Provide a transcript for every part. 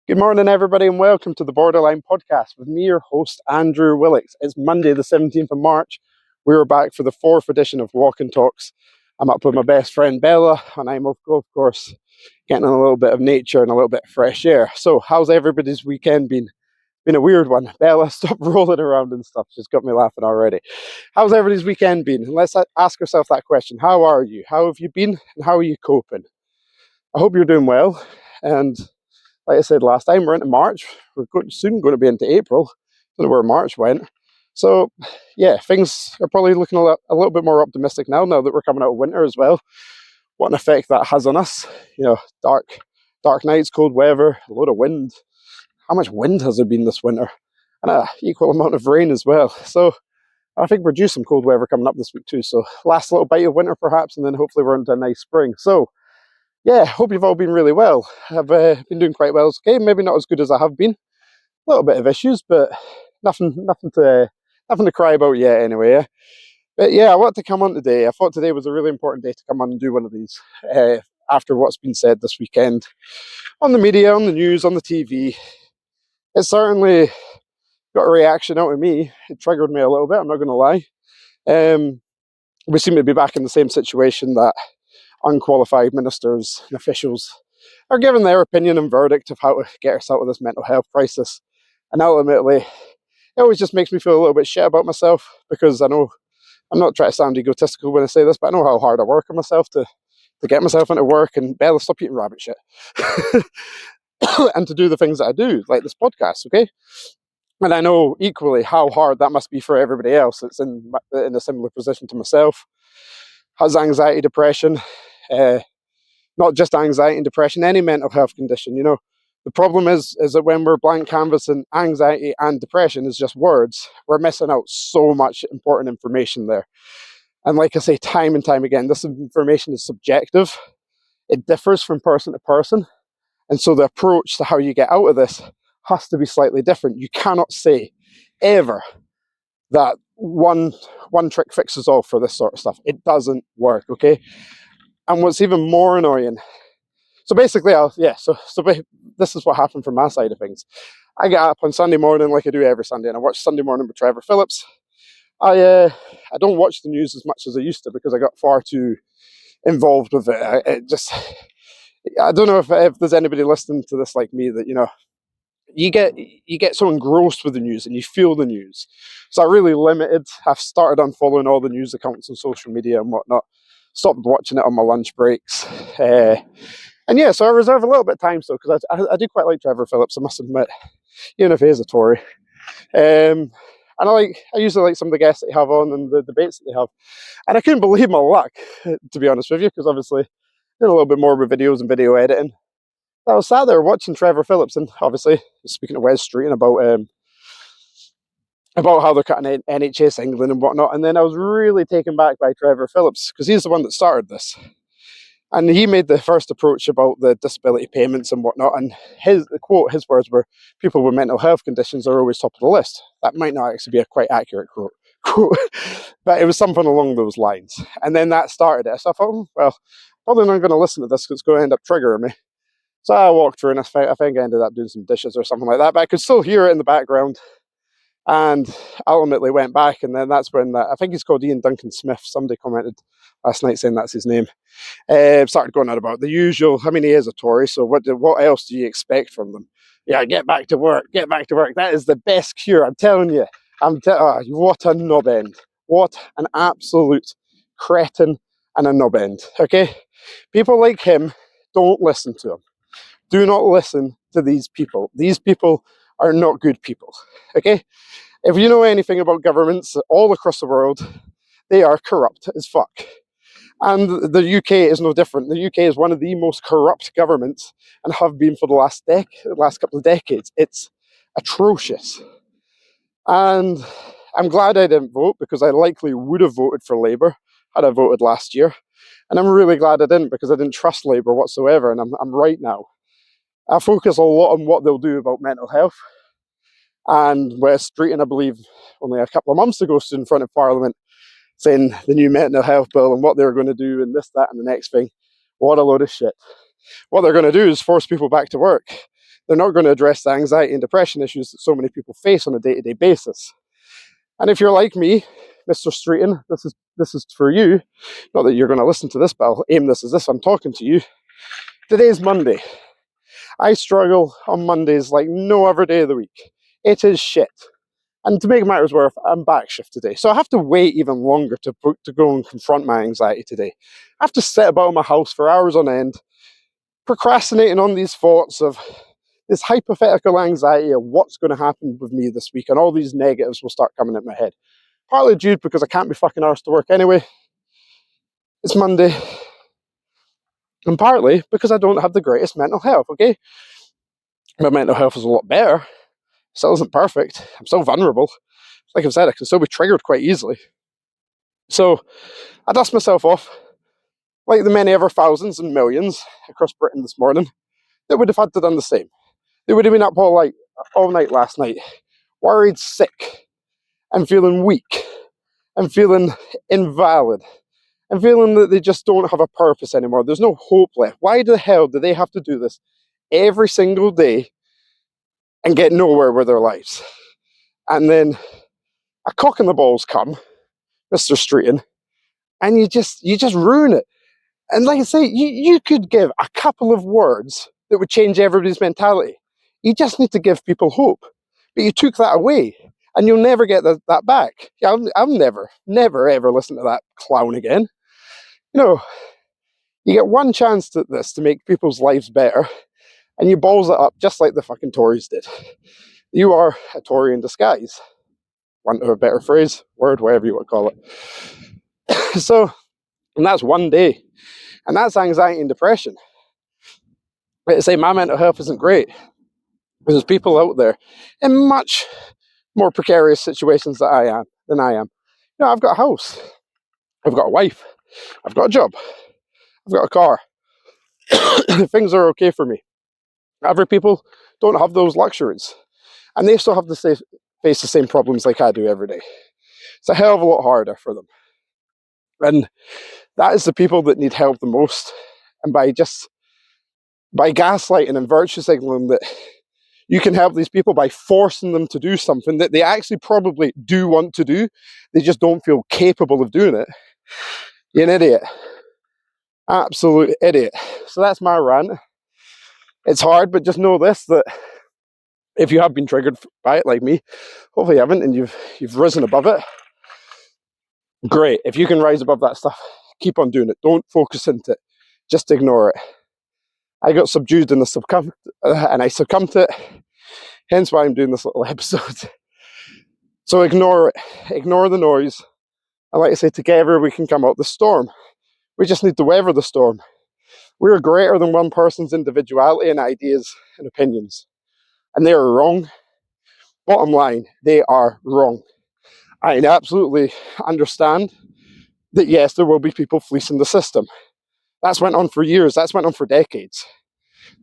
Good morning, everybody, and welcome to the Borderline Podcast with me, your host, Andrew Willox. It's Monday, the 17th of March. We are back for the fourth edition of Walk and Talks. I'm up with my best friend, Bella, and I'm, of course, getting a little bit of nature and a little bit of fresh air. So, how's everybody's weekend been? Been a weird one. Bella, stop rolling around and stuff. She's got me laughing already. How's everybody's weekend been? And let's ask ourselves that question. How are you? How have you been? And how are you coping? I hope you're doing well. And like I said last time, we're into March. We're soon going to be into April. Don't know where March went. So, yeah, things are probably looking a little bit more optimistic now that we're coming out of winter as well. What an effect that has on us. You know, dark nights, cold weather, a lot of wind. How much wind has there been this winter? And an equal amount of rain as well. So, I think we're due some cold weather coming up this week too. So, last little bite of winter perhaps, and then hopefully we're into a nice spring. So, yeah, hope you've all been really well. I've been doing quite well. It's okay, maybe not as good as I have been. A little bit of issues, but nothing to cry about yet anyway. Yeah? But yeah, I wanted to come on today. I thought today was a really important day to come on and do one of these after what's been said this weekend on the media, on the news, on the TV. It certainly got a reaction out of me. It triggered me a little bit, I'm not going to lie. We seem to be back in the same situation that unqualified ministers and officials are giving their opinion and verdict of how to get us out of this mental health crisis. And ultimately, it always just makes me feel a little bit shit about myself, because I know, I'm not trying to sound egotistical when I say this, but I know how hard I work on myself to get myself into work, and Bella, stop eating rabbit shit. And to do the things that I do, like this podcast, okay? And I know equally how hard that must be for everybody else that's in a similar position to myself, has anxiety, depression, not just anxiety and depression, any mental health condition. You know, the problem is that when we're blank canvas and anxiety and depression is just words, we're missing out so much important information there. And like I say time and time again, this information is subjective. It differs from person to person. And so the approach to how you get out of this has to be slightly different. You cannot say ever that one trick fixes all for this sort of stuff. It doesn't work, okay? And what's even more annoying, so basically, this is what happened from my side of things. I get up on Sunday morning like I do every Sunday, and I watch Sunday Morning with Trevor Phillips. I don't watch the news as much as I used to, because I got far too involved with it. I don't know if there's anybody listening to this like me, that, you know, you get so engrossed with the news and you feel the news. So I really limited. I've started unfollowing all the news accounts on social media and whatnot. Stopped watching it on my lunch breaks. And yeah, so I reserve a little bit of time still, because I do quite like Trevor Phillips, I must admit, even if he is a Tory. And I usually like some of the guests that they have on and the debates that they have. And I couldn't believe my luck, to be honest with you, because obviously I did a little bit more with videos and video editing. I was sat there watching Trevor Phillips, and obviously speaking to Wes Street about how they're cutting NHS England and whatnot. And then I was really taken back by Trevor Phillips, because he's the one that started this. And he made the first approach about the disability payments and whatnot. And his words were, people with mental health conditions are always top of the list. That might not actually be a quite accurate quote, but it was something along those lines. And then that started it. So I thought, well, probably not going to listen to this, because it's going to end up triggering me. So I walked through, and I think I ended up doing some dishes or something like that, but I could still hear it in the background. And ultimately went back, and then that's when I think he's called Ian Duncan Smith. Somebody commented last night saying that's his name. Started going on about the usual. I mean, he is a Tory, so what else do you expect from them? Yeah, get back to work. Get back to work. That is the best cure. I'm telling you. What a knob end. What an absolute cretin and a knob end. Okay, people like him, don't listen to him. Do not listen to these people. These people are not good people, okay? If you know anything about governments all across the world, they are corrupt as fuck. And the UK is no different. The UK is one of the most corrupt governments, and have been for the last couple of decades. It's atrocious. And I'm glad I didn't vote, because I likely would have voted for Labour had I voted last year. And I'm really glad I didn't, because I didn't trust Labour whatsoever, and I'm right now. I focus a lot on what they'll do about mental health. And Wes Street, I believe only a couple of months ago, stood in front of Parliament saying the new mental health bill and what they were going to do and this, that and the next thing. What a load of shit. What they're going to do is force people back to work. They're not going to address the anxiety and depression issues that so many people face on a day-to-day basis. And if you're like me, Mr. Streeton, this is for you. Not that you're going to listen to this, but I'll aim this as if I'm talking to you. Today's Monday. I struggle on Mondays like no other day of the week. It is shit. And to make matters worse, I'm back shift today. So I have to wait even longer to go and confront my anxiety today. I have to sit about my house for hours on end, procrastinating on these thoughts of this hypothetical anxiety of what's going to happen with me this week, and all these negatives will start coming in my head. Partly due because I can't be fucking arsed to work anyway. It's Monday. And partly because I don't have the greatest mental health, okay? My mental health is a lot better. Still isn't perfect. I'm still vulnerable. Like I've said, I can still be triggered quite easily. So I dust myself off, like the many other thousands and millions across Britain this morning that would have had to done the same. They would have been up all night last night, worried, sick, and feeling weak, and feeling invalid, and feeling that they just don't have a purpose anymore. There's no hope left. Why the hell do they have to do this every single day and get nowhere with their lives? And then a cock in the balls come, Mr. Streeton, and you just ruin it. And like I say, you could give a couple of words that would change everybody's mentality. You just need to give people hope. But you took that away, and you'll never get that back. I'll never ever listen to that clown again. You know, you get one chance at this to make people's lives better, and you balls it up just like the fucking Tories did. You are a Tory in disguise. Want a better phrase, word, whatever you want to call it. So, and that's one day. And that's anxiety and depression. Like I say, my mental health isn't great. There's people out there in much more precarious situations than I am. You know, I've got a house. I've got a wife. I've got a job. I've got a car. Things are okay for me. Other people don't have those luxuries. And they still have to face the same problems like I do every day. It's a hell of a lot harder for them. And that is the people that need help the most. And by gaslighting and virtue signaling that you can help these people by forcing them to do something that they actually probably do want to do, they just don't feel capable of doing it, you're an idiot. Absolute idiot. So that's my rant. It's hard, but just know this, that if you have been triggered by it like me, hopefully you haven't, and you've risen above it, great. If you can rise above that stuff, keep on doing it. Don't focus into it. Just ignore it. I got subdued and I succumbed to it. Hence why I'm doing this little episode. So ignore it. Ignore the noise. And like I say, together we can come out the storm. We just need to weather the storm. We're greater than one person's individuality and ideas and opinions. And they are wrong. Bottom line, they are wrong. I absolutely understand that yes, there will be people fleecing the system. That's went on for years. That's went on for decades.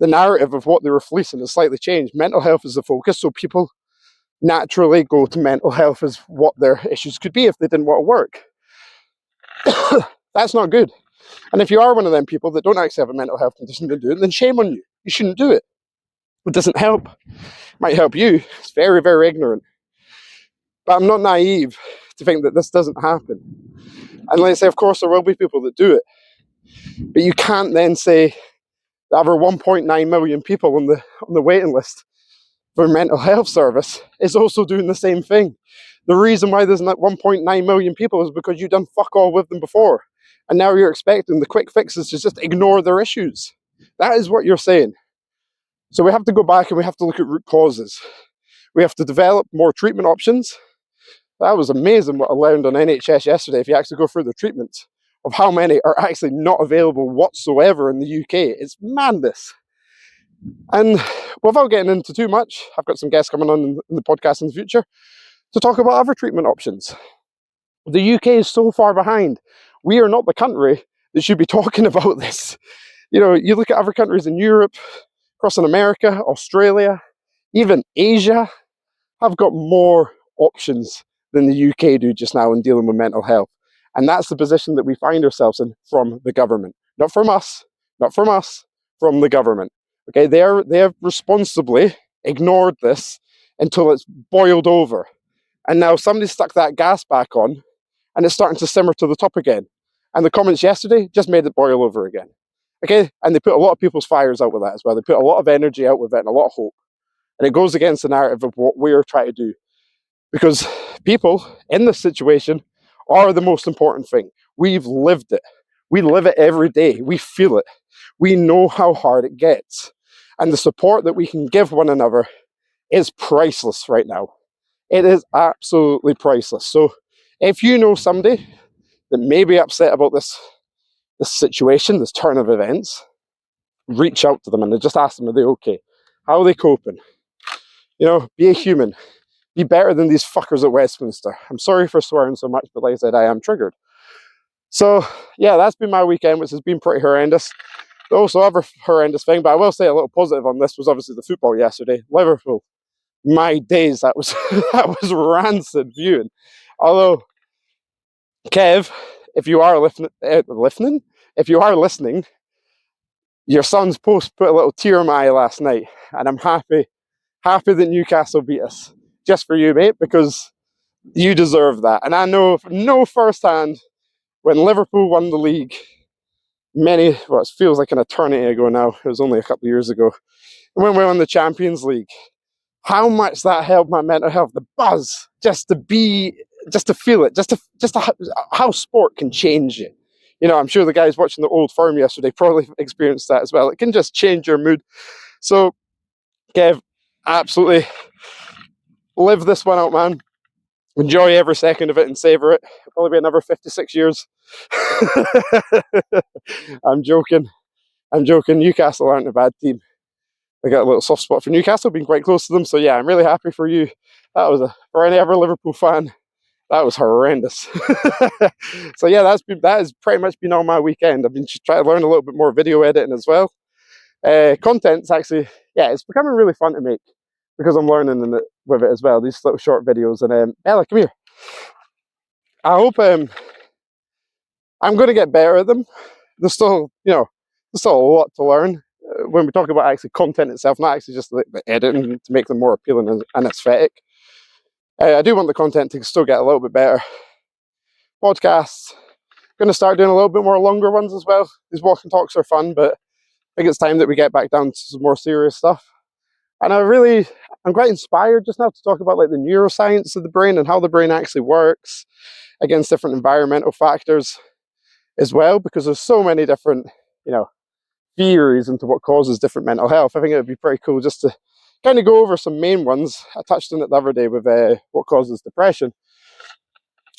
The narrative of what they were fleecing has slightly changed. Mental health is the focus, so people naturally go to mental health as what their issues could be if they didn't want to work. That's not good. And if you are one of them people that don't actually have a mental health condition to do it, then shame on you. You shouldn't do it. It doesn't help. It might help you. It's very, very ignorant. But I'm not naive to think that this doesn't happen. And like I say, of course, there will be people that do it. But you can't then say that over 1.9 million people on the waiting list for mental health service is also doing the same thing. The reason why there's not 1.9 million people is because you've done fuck all with them before. And now you're expecting the quick fixes to just ignore their issues. That is what you're saying. So we have to go back and we have to look at root causes. We have to develop more treatment options. That was amazing what I learned on NHS yesterday. If you actually go through the treatments, of how many are actually not available whatsoever in the UK. It's madness. And without getting into too much, I've got some guests coming on in the podcast in the future to talk about other treatment options. The UK is so far behind. We are not the country that should be talking about this. You know, you look at other countries in Europe, across in America, Australia, even Asia, have got more options than the UK do just now in dealing with mental health. And that's the position that we find ourselves in from the government. Not from us, from the government. Okay, they have responsibly ignored this until it's boiled over. And now somebody stuck that gas back on and it's starting to simmer to the top again. And the comments yesterday just made it boil over again. Okay, and they put a lot of people's fires out with that as well. They put a lot of energy out with it and a lot of hope. And it goes against the narrative of what we're trying to do. Because people in this situation are the most important thing. We've lived it. We live it every day. We feel it. We know how hard it gets. And the support that we can give one another is priceless right now. It is absolutely priceless. So if you know somebody that may be upset about this situation, this turn of events, reach out to them and just ask them, are they okay? How are they coping? You know, be a human. Be better than these fuckers at Westminster. I'm sorry for swearing so much, but like I said, I am triggered. So, yeah, that's been my weekend, which has been pretty horrendous. Also, other horrendous thing, but I will say a little positive on this was obviously the football yesterday. Liverpool, my days, that was that was rancid viewing. Although, Kev, if you are if you are listening, your son's post put a little tear in my eye last night, and I'm happy that Newcastle beat us. Just for you, mate, because you deserve that. And I know firsthand when Liverpool won the league it feels like an eternity ago now. It was only a couple of years ago. When we won the Champions League, how much that helped my mental health, the buzz, just to feel it, how sport can change you. You know, I'm sure the guys watching the Old Firm yesterday probably experienced that as well. It can just change your mood. So, Kev, absolutely live this one out, man. Enjoy every second of it and savour it. It'll probably be another 56 years. I'm joking. Newcastle aren't a bad team. I got a little soft spot for Newcastle, being quite close to them. So yeah, I'm really happy for you. That was for any ever Liverpool fan, that was horrendous. So yeah, that has pretty much been all my weekend. I've been trying to learn a little bit more video editing as well. Content's actually, it's becoming really fun to make because I'm learning with it as well. These little short videos. And Ella, come here. I hope I'm going to get better at them. There's still a lot to learn when we talk about actually content itself, not actually just the editing to make them more appealing and aesthetic. I do want the content to still get a little bit better. Podcasts, going to start doing a little bit more longer ones as well. These walk and talks are fun, but I think it's time that we get back down to some more serious stuff. And I'm quite inspired just now to talk about like the neuroscience of the brain and how the brain actually works against different environmental factors as well, because there's so many different, theories into what causes different mental health. I think it would be pretty cool just to kind of go over some main ones. I touched on it the other day with what causes depression.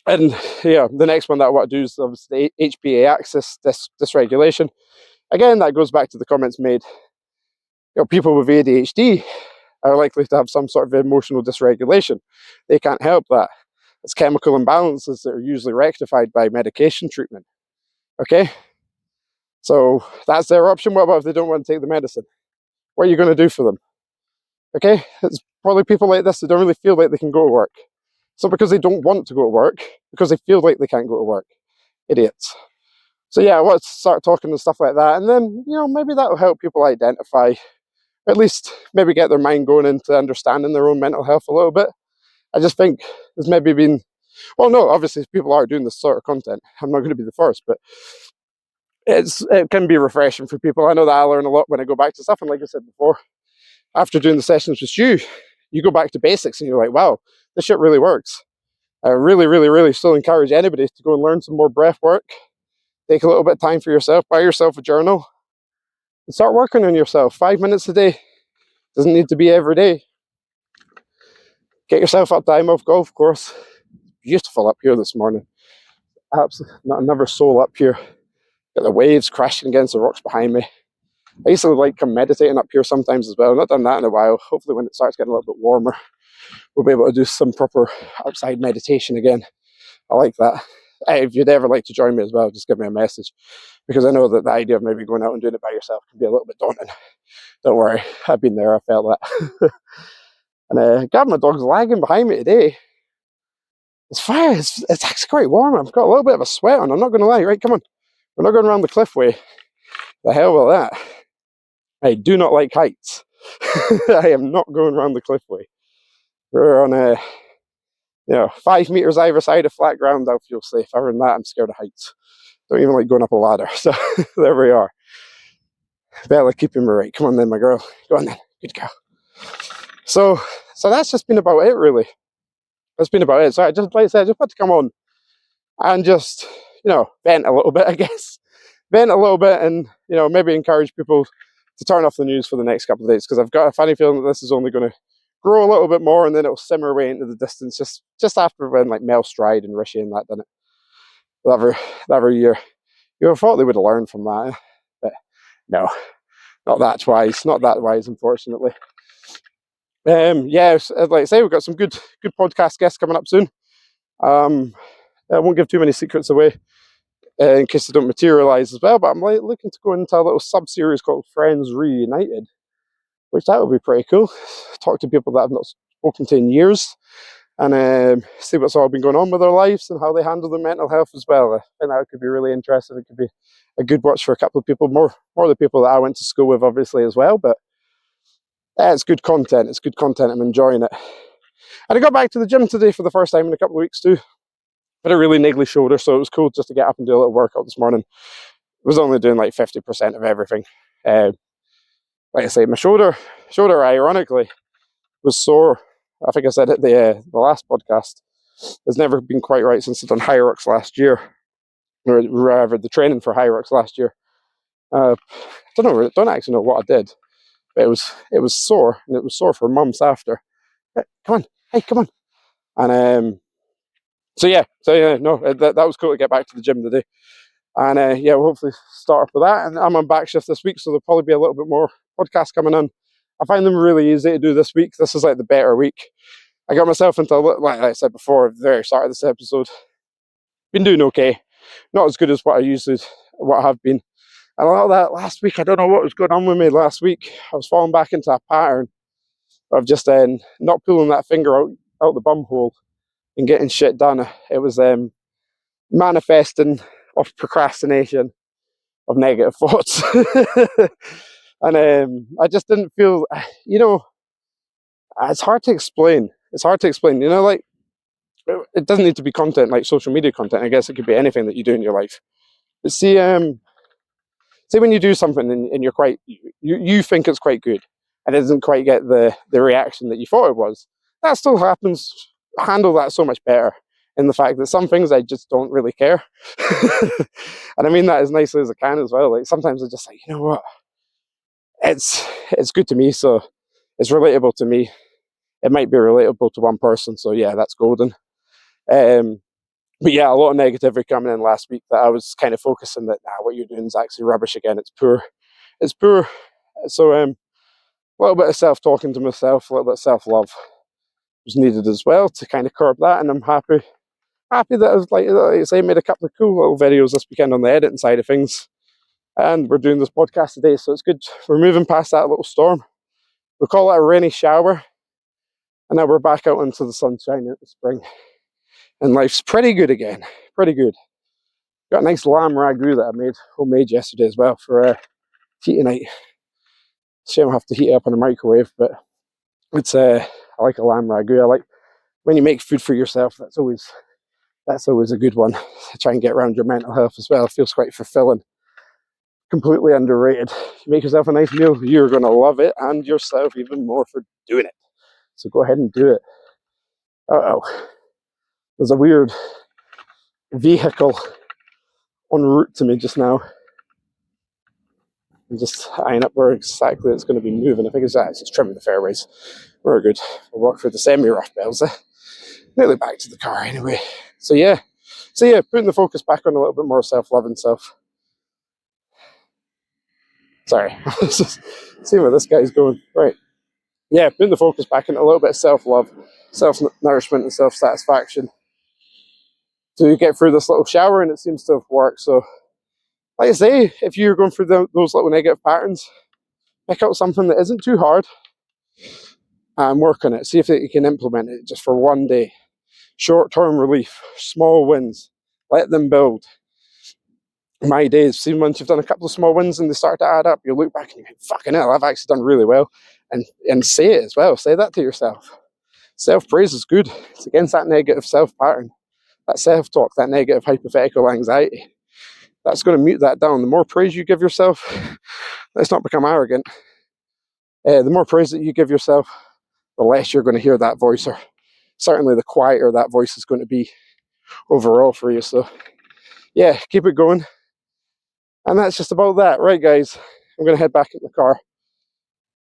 And the next one that I want to do is obviously HPA axis dysregulation. Again, that goes back to the comments made. People with ADHD are likely to have some sort of emotional dysregulation. They can't help that. It's chemical imbalances that are usually rectified by medication treatment. Okay? So that's their option. What about if they don't want to take the medicine? What are you going to do for them? Okay? It's probably people like this that don't really feel like they can go to work. It's not because they don't want to go to work, because they feel like they can't go to work. Idiots. So yeah, I want to start talking and stuff like that. And then, maybe that'll help people identify, or at least maybe get their mind going into understanding their own mental health a little bit. I just think there's maybe been, well, no, obviously people are doing this sort of content. I'm not going to be the first, but it can be refreshing for people. I know that I learn a lot when I go back to stuff. And like I said before, after doing the sessions with you go back to basics and you're like, wow, this shit really works. I really, really, really still encourage anybody to go and learn some more breath work. Take a little bit of time for yourself, buy yourself a journal, and start working on yourself. 5 minutes a day. Doesn't need to be every day. Get yourself up to Eyemouth Golf Course. Beautiful up here this morning. Absolutely not another soul up here. Got the waves crashing against the rocks behind me. I used to like come meditating up here sometimes as well. I've not done that in a while. Hopefully when it starts getting a little bit warmer, we'll be able to do some proper outside meditation again. I like that. Hey, if you'd ever like to join me as well, just give me a message, because I know that the idea of maybe going out and doing it by yourself can be a little bit daunting. Don't worry, I've been there, I felt that. And God, my dog's lagging behind me today. It's fine, it's actually quite warm. I've got a little bit of a sweat on, I'm not going to lie. Right, come on. We're not going around the cliff way. The hell with that. I do not like heights. I am not going around the cliffway. We're on a 5 meters either side of flat ground. I'll feel safe. Other than that, I'm scared of heights. Don't even like going up a ladder. So there we are. Bella keeping me right. Come on then, my girl. Go on then. Good girl. So that's just been about it, really. That's been about it. So I just, like I said, I just want to come on and just, vent a little bit, I guess. Vent a little bit and, maybe encourage people to turn off the news for the next couple of days, because I've got a funny feeling that this is only going to grow a little bit more and then it'll simmer away into the distance just after when like Mel Stride and Rishi and that done it. That year. You would have thought they would have learned from that, but no, not that wise. Not that wise, unfortunately. Like I say, we've got some good podcast guests coming up soon. I won't give too many secrets away in case they don't materialise as well, but I'm looking to go into a little sub-series called Friends Reunited, which that would be pretty cool. Talk to people that I've not spoken to in years and see what's all been going on with their lives and how they handle their mental health as well. I think that could be really interesting. It could be a good watch for a couple of people, more the people that I went to school with, obviously, as well, but it's good content. It's good content. I'm enjoying it. And I got back to the gym today for the first time in a couple of weeks too. Had a really niggly shoulder, so it was cool just to get up and do a little workout this morning. I was only doing like 50% of everything. Like I say, my shoulder ironically was sore. I think I said it the last podcast. It's never been quite right since I've done Hyrux last year, or rather the training for Hyrux last year. I don't actually know what I did, but it was sore, and it was sore for months after. Hey, come on, and that was cool to get back to the gym today, and we'll hopefully start up with that. And I'm on back shift this week, so there'll probably be a little bit more podcasts coming in. I find them really easy to do this week. This is like the better week. I got myself into, like I said before at the very start of this episode, been doing okay. Not as good as what I have been. And a lot of that last week, I don't know what was going on with me last week. I was falling back into a pattern of just not pulling that finger out the bum hole and getting shit done. It was manifesting of procrastination, of negative thoughts. And I just didn't feel, it's hard to explain. Like, it doesn't need to be content like social media content. I guess it could be anything that you do in your life. But see when you do something and you're quite, you think it's quite good and it doesn't quite get the reaction that you thought it was. That still happens. Handle that so much better in the fact that some things I just don't really care. And I mean that as nicely as I can as well. Like sometimes I just like, you know what? It's good to me, so it's relatable to me. It might be relatable to one person, so yeah, that's golden. But yeah, a lot of negativity coming in last week that I was kind of focusing that what you're doing is actually rubbish again. It's poor. So a little bit of self-talking to myself, a little bit of self-love was needed as well to kind of curb that, and I'm happy that I was like I say, made a couple of cool little videos this weekend on the editing side of things, and we're doing this podcast today, so it's good. We're moving past that little storm. We call it a rainy shower, and now we're back out into the sunshine in the spring, and life's pretty good again. Pretty good. Got a nice lamb ragu that I made homemade yesterday as well for tea tonight. Shame I have to heat it up in a microwave, but it's I like a lamb ragu. I like when you make food for yourself. That's always a good one. Try and get around your mental health as well. It feels quite fulfilling. Completely underrated. You make yourself a nice meal, you're going to love it, and yourself even more for doing it. So go ahead and do it. There's a weird vehicle en route to me just now. I'm just eyeing up where exactly it's going to be moving. I think it's just trimming the fairways. We're good. We'll walk through the semi-rough bells. Nearly back to the car anyway. So yeah, putting the focus back on a little bit more self-love and self. Sorry, let's just see where this guy's going. Right. Yeah, putting the focus back on a little bit of self-love, self-nourishment and self-satisfaction to get through this little shower, and it seems to have worked. So, like I say, if you're going through those little negative patterns, pick out something that isn't too hard and work on it. See if you can implement it just for one day. Short-term relief, small wins, let them build. my days, see, once you've done a couple of small wins and they start to add up, you look back and you think, fucking hell, I've actually done really well. And say it as well. Say that to yourself. Self-praise is good. It's against that negative self-pattern, that self-talk, that negative hypothetical anxiety. That's going to mute that down. The more praise you give yourself, let's not become arrogant. The more praise that you give yourself, the less you're going to hear that voice, or certainly the quieter that voice is going to be overall for you. So yeah, keep it going. And that's just about that. Right, guys, I'm going to head back in the car,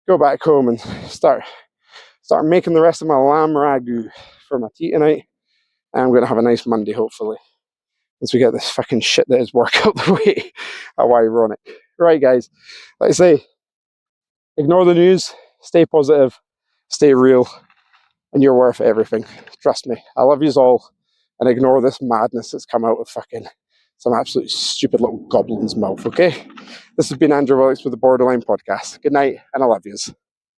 go back home and start making the rest of my lamb ragu for my tea tonight. And I'm going to have a nice Monday, hopefully, once we get this fucking shit that is work out the way. How ironic. Right, guys, like I say, ignore the news, stay positive, stay real, and you're worth everything. Trust me. I love yous all, and ignore this madness that's come out of fucking some absolute stupid little goblin's mouth, okay? This has been Andrew Willox with the Borderline Podcast. Good night, and I love yous.